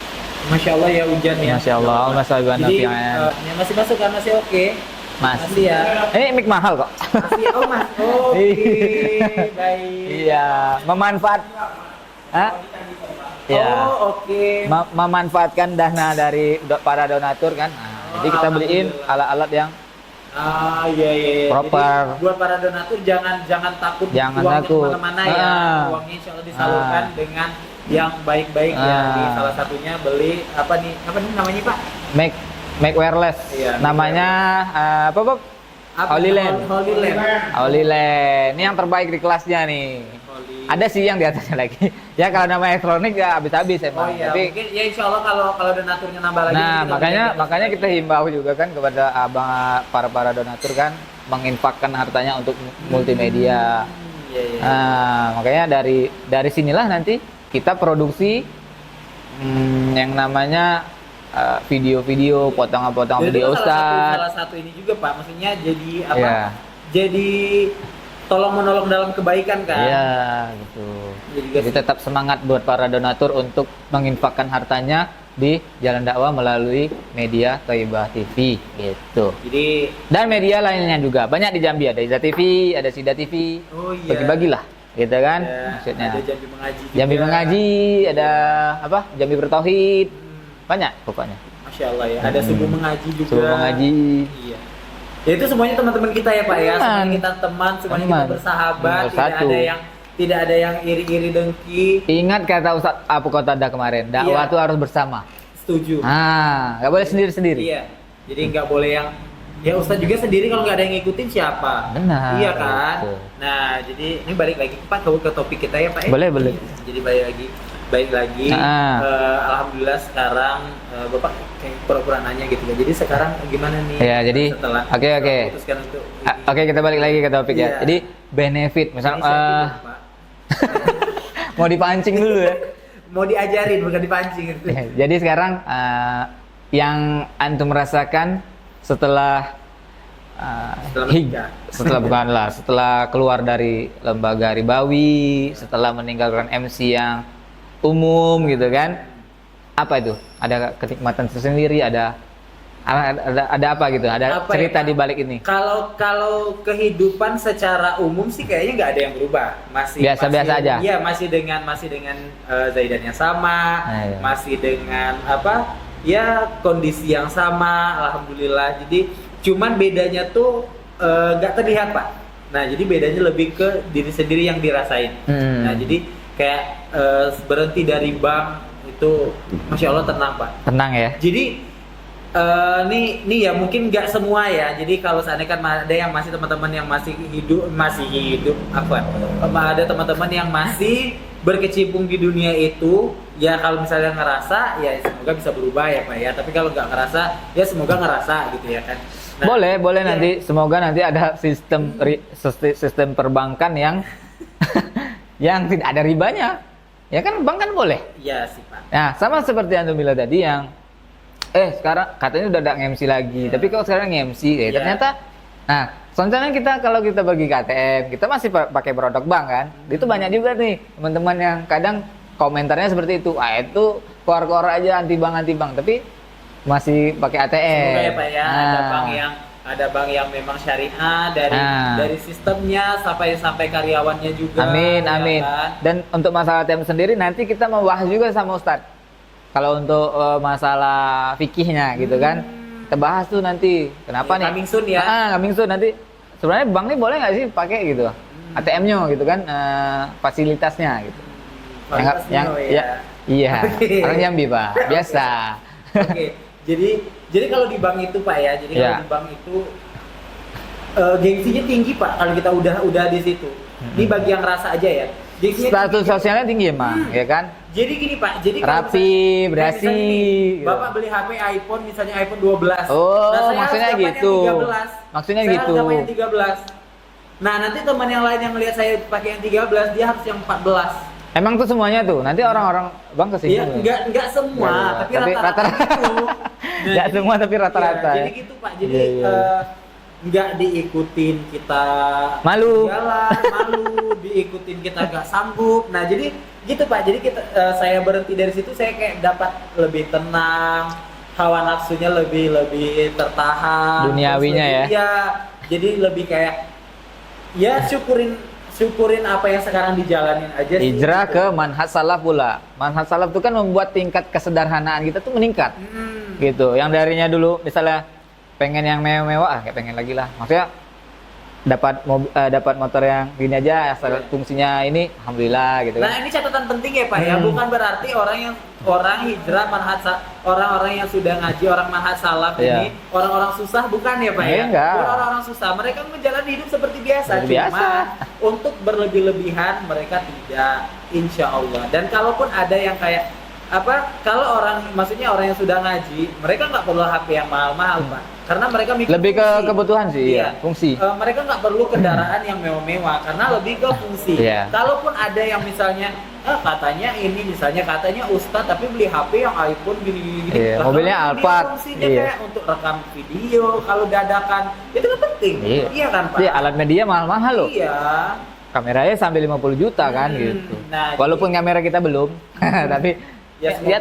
masya Allah ya hujan ya. Masya Allah, Jadi masih masuk kan, masih oke. Masih ya. Ini mic mahal kok. Masih Mas. Oke, baik. Iya, memanfaat. Ya. Oke. Memanfaatkan dana dari para donatur kan. Jadi kita beliin alat-alat yang iya. proper. Jadi buat para donatur jangan takut uangnya kemana-mana ya. Uangnya insya Allah disalurkan dengan yang baik-baik ya. Di salah satunya beli apa nih namanya Pak? Make wireless. Iya, namanya apa Bob? Holy Land. Ini yang terbaik di kelasnya nih. Ada sih yang di atasnya lagi. Ya kalau nama elektronik ya habis-habis emang. Tapi mungkin ya insya Allah kalau donaturnya nambah lagi. Nah makanya kita himbau juga kan kepada para donatur kan menginfakkan hartanya untuk multimedia. Nah makanya dari sinilah nanti kita produksi yang namanya video-video, potongan-potongan video Ustaz. Salah satu ini juga Pak, maksudnya jadi apa? Jadi tolong menolong dalam kebaikan kan? Iya, gitu. Jadi tetap semangat buat para donatur untuk menginfakkan hartanya di Jalan Dakwah melalui media Thaibah TV gitu. Jadi dan media lainnya juga banyak di Jambi, ada Iza TV, ada Sida TV. Bagi-bagilah, gitu kan? Maksudnya. Ada Jambi Mengaji juga. Jambi Mengaji, ada apa? Jambi Bertauhid. Banyak pokoknya. Masya Allah ya. Ada Subuh Mengaji juga. Subuh Mengaji. Iya. Ya itu semuanya teman-teman kita ya Pak ya, semuanya kita teman, semuanya kita bersahabat, tidak ada yang iri-iri dengki. Ingat kata Ustadz Apu Qatada kemarin, dakwah itu harus bersama. Setuju. Nggak boleh sendiri-sendiri. Iya. Jadi nggak boleh yang ya Ustadz juga sendiri, kalau nggak ada yang ngikutin siapa? Benar. Iya kan. Betul. Nah jadi ini balik lagi Pak ke topik kita ya Pak. Boleh. Jadi balik lagi. Alhamdulillah sekarang Bapak kayak pura-pura nanya gitu ya. Jadi sekarang gimana nih? Ya, jadi setelah memutuskan untuk kita balik lagi ke topik ya. Jadi benefit misal mau dipancing dulu ya. Mau diajarin bukan dipancing gitu. Jadi sekarang yang antum rasakan setelah setelah keluar dari lembaga ribawi, setelah meninggalkan MC yang umum gitu kan, apa itu? Ada kenikmatan tersendiri, ada apa gitu? Ada apa cerita ya, di balik ini? Kalau kehidupan secara umum sih kayaknya nggak ada yang berubah, masih biasa aja. Iya masih dengan Zaidan yang sama, masih dengan apa? ya kondisi yang sama, alhamdulillah. Jadi cuman bedanya tuh nggak terlihat Pak. Nah jadi bedanya lebih ke diri sendiri yang dirasain. Nah jadi kayak berhenti dari bank itu, masya Allah tenang Pak. Tenang ya. Jadi nih ya mungkin nggak semua ya. Jadi kalau seandainya kan ada yang masih teman-teman yang masih hidup apa? Ada teman-teman yang masih berkecimpung di dunia itu, ya kalau misalnya ngerasa ya semoga bisa berubah ya Pak ya. Tapi kalau nggak ngerasa ya semoga ngerasa gitu ya kan. Nah, boleh ya. nanti semoga nanti ada sistem perbankan yang yang tidak ada ribanya. Ya kan bank kan boleh. Iya sih Pak. Nah, sama seperti Antum bilang tadi yang sekarang katanya udah ada MC lagi. Tapi kalau sekarang MC ternyata soalnya kita kalau kita bagi KTM, kita masih pakai produk bank kan. Itu banyak juga nih teman-teman yang kadang komentarnya seperti itu. Itu keluar-keluar aja anti bank, tapi masih pakai ATM. Semoga ya Pak ya, ada bank yang memang syariah dari sistemnya sampai karyawannya juga. Amin. Ya kan? Dan untuk masalah ATM sendiri nanti kita mau bahas juga sama Ustadz. Kalau untuk masalah fikihnya gitu kan, kita bahas tuh nanti. Kenapa nih? Coming soon ya. Coming soon nanti. Sebenarnya bank ini boleh nggak sih pakai gitu ATM-nya gitu kan, fasilitasnya gitu. Iya. Orang Jambi Pak, biasa. Oke. Jadi kalau di bank itu Pak ya, kalau di bank itu gengsinya tinggi Pak kalau kita udah di situ. Ini bagi yang rasa aja ya. Status sosialnya tinggi emang, ya kan? Jadi gini Pak, rapi, berasi. Bapak beli HP iPhone misalnya iPhone 12. Oh, nah, maksudnya gitu. Maksudnya saya gitu. Saya yang 13. Nah, nanti teman yang lain yang lihat saya pakai yang 13, dia harus yang 14. Emang tuh semuanya tuh. Nanti orang-orang bang kesini. Iya, enggak semua, tapi rata-rata itu. Enggak semua tapi rata-rata. Jadi gitu Pak. Jadi nggak diikutin kita malu diikutin kita nggak sanggup. Nah jadi gitu Pak, jadi saya berhenti dari situ, saya kayak dapat lebih tenang, hawa nafsunya lebih tertahan, duniawinya ya jadi lebih kayak ya syukurin apa yang sekarang dijalanin aja. Hijrah ke manhaj salaf pula. Manhaj salaf itu kan membuat tingkat kesederhanaan kita tuh meningkat gitu. Yang darinya dulu misalnya pengen yang mewah, kayak pengen lagi lah. Maksudnya dapat motor yang gini aja, asal fungsinya ini, alhamdulillah gitu. Nah ini catatan penting ya Pak ya, bukan berarti orang hijrah manhaj, orang-orang yang sudah ngaji, orang manhaj salaf ini orang-orang susah, bukan ya Pak ya? Enggak. Bukan orang-orang susah, mereka menjalani hidup seperti biasa. Untuk berlebih-lebihan mereka tidak, insya Allah. Dan kalaupun ada yang kayak kalau maksudnya orang yang sudah ngaji, mereka nggak perlu HP yang mahal-mahal Pak, karena mereka mikir lebih ke fungsi. kebutuhan sih, fungsi. Mereka nggak perlu kendaraan yang mewah-mewah, karena lebih ke fungsi. Kalaupun ada yang misalnya katanya Ustadz tapi beli HP yang iPhone gini. Mobilnya Alphard. Kayak untuk rekam video, kalau dadakan itu kan penting. Iya kan Pak? Alat media mahal-mahal loh. Iya. Kameranya sampai 50 juta kan gitu. Nah, walaupun kamera kita belum, tapi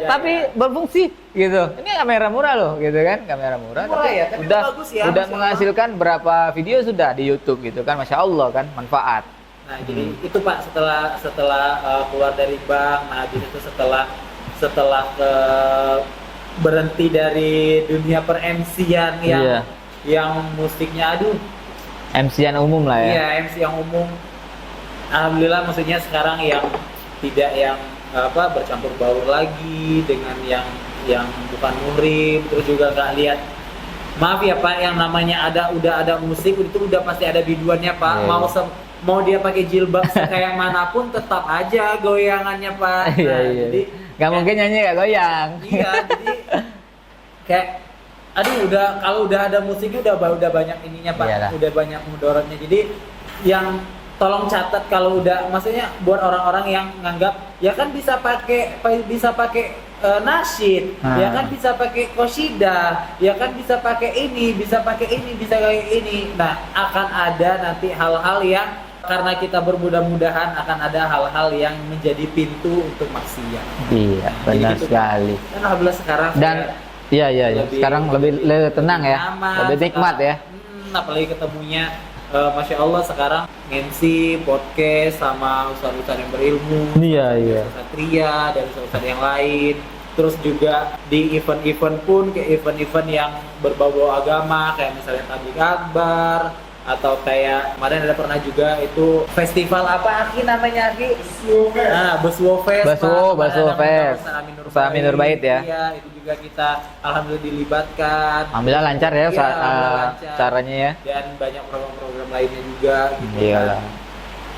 tapi berfungsi gitu. Ini kamera murah loh gitu kan, kamera murah tapi tapi udah bagus ya, udah menghasilkan berapa video sudah di YouTube gitu kan, masya Allah kan, manfaat. Nah jadi itu Pak, setelah keluar dari bank, nah jadi itu setelah berhenti dari dunia per MC-an yang musiknya MC-an umum lah ya. Iya, MC yang umum. Alhamdulillah, maksudnya sekarang yang tidak yang bercampur baur lagi dengan yang bukan muhrim, terus juga nggak lihat, maaf ya Pak, yang namanya udah ada musik itu udah pasti ada biduannya Pak. Mau dia pakai jilbab kayak manapun tetap aja goyangannya Pak. Nah, jadi nggak mungkin nyanyi nggak goyang. Iya, jadi kayak kalau udah ada musiknya udah banyak ininya Pak. Udah banyak mudorotnya. Jadi yang tolong catat kalau udah, maksudnya buat orang-orang yang nganggap ya kan bisa pakai nasyid, ya kan bisa pakai qasidah, ya kan bisa pakai ini, bisa kayak ini. Nah, akan ada nanti hal-hal yang karena kita bermudah-mudahan akan ada hal-hal yang menjadi pintu untuk maksiat. Iya, benar gitu, sekali. Dan alhamdulillah sekarang sekarang lebih tenang ya, lebih nikmat ya. Apalagi ketemunya Masya Allah sekarang MC, podcast sama ustadz-ustadz yang berilmu, Iya. Satria dan ustadz yang lain. Terus juga di event-event pun kayak event-event yang berbau agama kayak misalnya tabligh akbar atau kayak kemarin ada pernah juga itu festival apa Aki namanya Aki? Buswo Fest. Buswo Fest. Ustaz Nur Bait ya. Iya, itu juga kita alhamdulillah dilibatkan. Alhamdulillah lancar ya Iya, lancar. caranya ya. Dan banyak program-program lainnya juga gitu. Iyalah.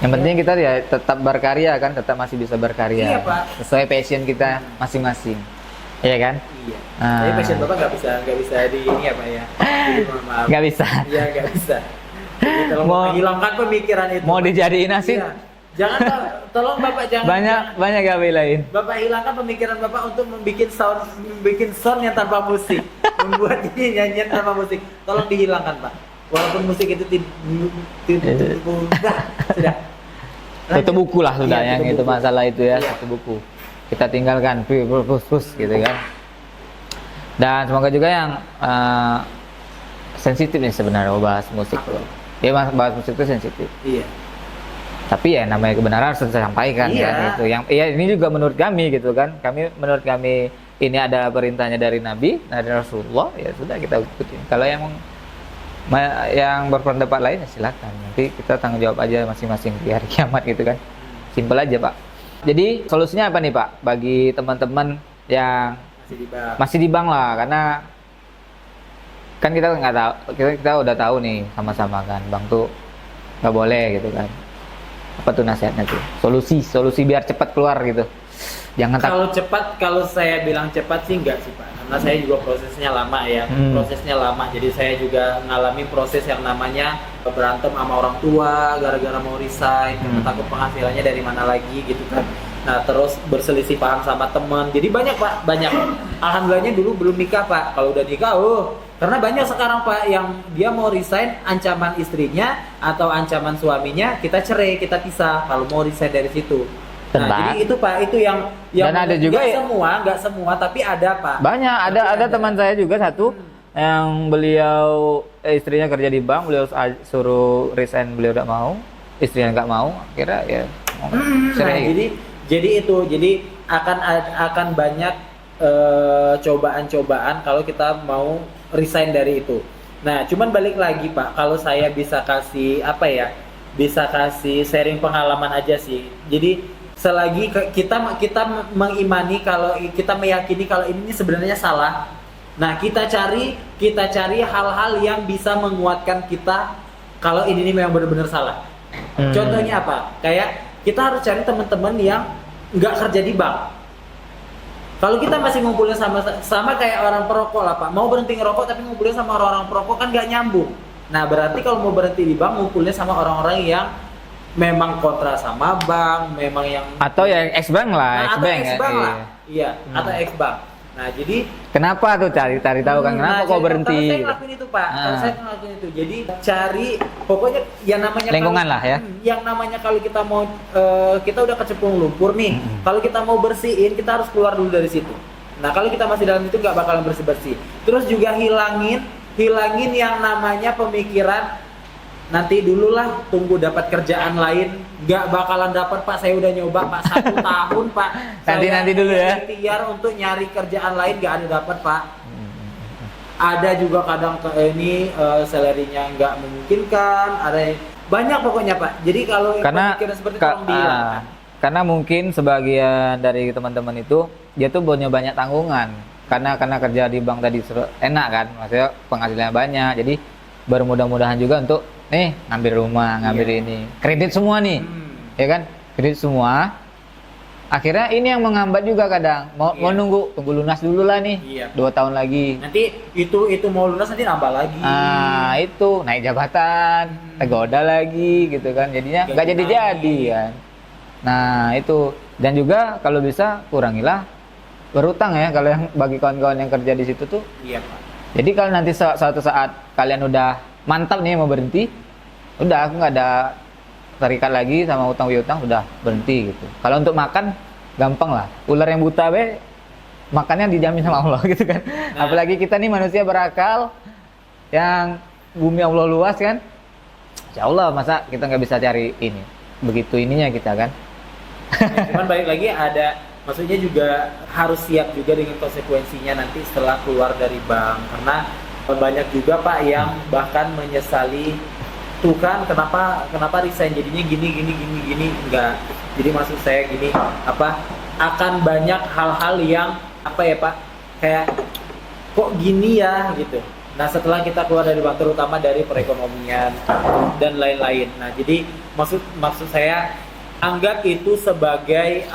Yang penting kita ya tetap berkarya kan, tetap masih bisa berkarya. Iya, Pak. Sesuai passion kita masing-masing. Iya kan? Iya. Tapi passion Bapak nggak bisa di ini ya Pak ya. Jadi mohon maaf. Nggak bisa. Iya, nggak bisa. Jadi tolong Mau- hilangkan pemikiran itu. Mau dijadiin nasi? Iya. Jangan Pak, tolong Bapak jangan. Banyak gawe lain. Bapak hilangkan pemikiran Bapak untuk membuat sound yang tanpa musik, membuat ini nyanyian tanpa musik. Tolong dihilangkan Pak. Walaupun musik itu sudah. Satu buku lah sudah Iya, yang tutup itu buku. masalah itu ya, Iya. satu buku. Kita tinggalkan, pus gitu kan. Dan semoga juga yang sensitif nih sebenarnya bahas musik. Ya bahas musik itu sensitif. Iya. Tapi ya namanya kebenaran harus disampaikan Iya. kan itu. Yang ya ini juga menurut kami gitu kan. Menurut kami ini ada perintahnya dari Nabi, dari Rasulullah, ya sudah kita ikutin. Kalau yang berpendapat lain ya silakan. Nanti kita tanggung jawab aja masing-masing di hari kiamat gitu kan. Simpel aja, Pak. Jadi solusinya apa nih, Pak? Bagi teman-teman yang masih di bank lah, karena kan kita nggak tahu, kita udah tahu nih sama-sama kan, bank tuh nggak boleh gitu kan. Apa tuh nasihatnya tuh? Solusi biar cepat keluar gitu. Jangan Kalau saya bilang cepat sih enggak sih Pak, karena saya juga prosesnya lama ya. Prosesnya lama, jadi saya juga mengalami proses yang namanya berantem sama orang tua gara-gara mau resign, karena takut penghasilannya dari mana lagi gitu kan. Nah terus berselisih paham sama teman, jadi banyak Pak, banyak. Alhamdulillahnya dulu belum nikah Pak, kalau udah nikah karena banyak sekarang Pak yang dia mau resign, ancaman istrinya atau ancaman suaminya kita cerai, kita pisah kalau mau resign dari situ. Nah, jadi itu Pak, itu yang Dan ada juga nggak semua, tapi ada Pak. Banyak, ada teman saya juga satu yang beliau istrinya kerja di bank, beliau suruh resign, beliau tidak mau, istrinya nggak mau, akhirnya ya cerai. Jadi akan banyak cobaan-cobaan kalau kita mau resign dari itu. Nah, cuman balik lagi Pak, kalau saya bisa kasih bisa kasih sharing pengalaman aja sih. Jadi selagi kita mengimani kalau kita meyakini kalau ini sebenarnya salah, nah kita cari hal-hal yang bisa menguatkan kita kalau ini memang benar-benar salah. Contohnya apa? Kayak kita harus cari teman-teman yang nggak kerja di bank. Kalau kita masih ngumpulnya sama kayak orang perokok lah Pak, mau berhenti ngerokok tapi ngumpulnya sama orang-orang perokok kan nggak nyambung. Nah berarti kalau mau berhenti di bank ngumpulnya sama orang-orang yang memang kontra sama bank, memang yang atau ya ex-bank lah, ex-bank lah. Iya, atau ex-bank. Nah, jadi kenapa tuh cari tahu kan kenapa kok berhenti? Kalau saya ngelakuin itu, Pak. Kalau saya ngelakuin itu. Jadi cari pokoknya yang namanya lingkungan lah ya. Yang namanya kalau kita mau kita udah kecemplung lumpur nih. Kalau kita mau bersihin, kita harus keluar dulu dari situ. Nah, kalau kita masih dalam itu nggak bakalan bersih-bersih. Terus juga hilangin yang namanya pemikiran nanti dululah, tunggu dapat kerjaan lain, nggak bakalan dapat Pak. Saya udah nyoba Pak 1 tahun Pak. Nanti dulu ya. Ikhtiar untuk nyari kerjaan lain nggak ada dapat Pak. Ada juga kadang salary-nya nggak memungkinkan, ada banyak pokoknya Pak. Jadi kalau pemikiran seperti itu tolong dihilangkan. Karena mungkin sebagian dari teman-teman itu dia tuh punya banyak tanggungan. Karena kerja di bank tadi enak kan, maksudnya penghasilannya banyak. Jadi bermudah-mudahan juga untuk ngambil rumah, ngambil ini, kredit semua nih, ya kan, kredit semua. Akhirnya ini yang menghambat juga kadang. Mau tunggu lunas dulu lah nih, 2 tahun lagi. Nanti itu mau lunas nanti nambah lagi. Itu naik jabatan, tergoda lagi gitu kan, jadinya nggak jadi kan. Nah itu, dan juga kalau bisa kurangilah berutang ya, kalau yang bagi kawan-kawan yang kerja di situ tuh. Iya Pak. Jadi kalau nanti suatu saat kalian udah mantap nih mau berhenti, udah aku nggak ada terikat lagi sama utang piutang, udah berhenti gitu. Kalau untuk makan gampang lah, ular yang buta makannya dijamin sama Allah gitu kan. Nah. Apalagi kita nih manusia berakal yang bumi Allah luas kan, insya Allah masa kita nggak bisa cari ini begitu ininya kita kan. Cuman balik lagi ada maksudnya juga harus siap juga dengan konsekuensinya nanti setelah keluar dari bank, karena banyak juga Pak yang bahkan menyesali tuh kan kenapa resign jadinya gini enggak. Jadi maksud saya gini, akan banyak hal-hal yang ya Pak, kayak kok gini ya gitu. Nah setelah kita keluar dari bank, terutama dari perekonomian dan lain-lain. Nah jadi maksud saya, anggap itu sebagai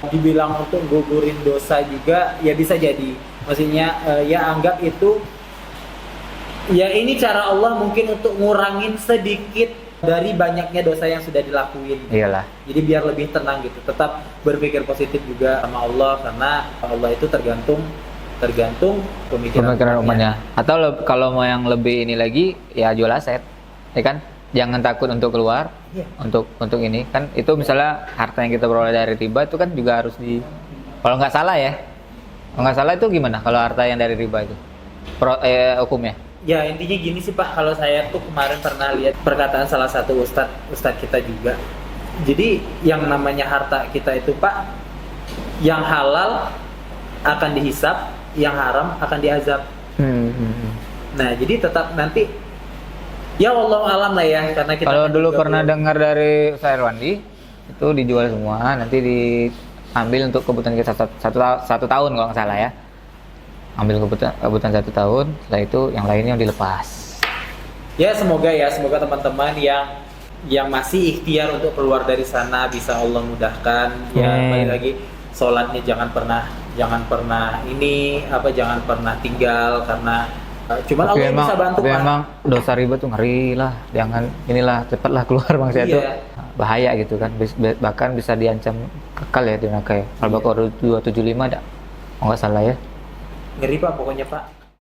dibilang untuk gugurin dosa juga ya, bisa jadi. Maksudnya ya anggap itu ya ini cara Allah mungkin untuk ngurangin sedikit dari banyaknya dosa yang sudah dilakuin. Iyalah. Jadi biar lebih tenang gitu. Tetap berpikir positif juga sama Allah, karena Allah itu tergantung pemikiran umatnya. Atau kalau mau yang lebih ini lagi, ya jual aset, ya kan? Jangan takut untuk keluar, untuk ini kan. Itu misalnya harta yang kita peroleh dari riba itu kan juga harus kalau nggak salah itu gimana? Kalau harta yang dari riba itu, hukumnya? Ya intinya gini sih Pak, kalau saya tuh kemarin pernah lihat perkataan salah satu ustadz kita juga. Jadi yang namanya harta kita itu Pak, yang halal akan dihisap, yang haram akan diazab. Nah jadi tetap nanti, ya Allah alam lah ya, karena kita kalau dulu pernah dengar dari Ustaz Irwandi, itu dijual semua, nanti diambil untuk kebutuhan kita satu tahun kalau nggak salah ya. Ambil kebutuhan 1 tahun, setelah itu yang lainnya dilepas. Ya semoga teman-teman yang masih ikhtiar untuk keluar dari sana bisa Allah mudahkan. Ya balik lagi, sholatnya jangan pernah jangan pernah tinggal, karena cuman Allah yang bisa bantu. Tapi memang dosa riba tuh ngeri lah, jangan cepatlah keluar bangsa itu. Bahaya gitu kan, bahkan bisa diancam kekal ya di neraka ya. Al-Baqarah 275 ada, nggak salah ya. Ngeri Pak pokoknya Pak.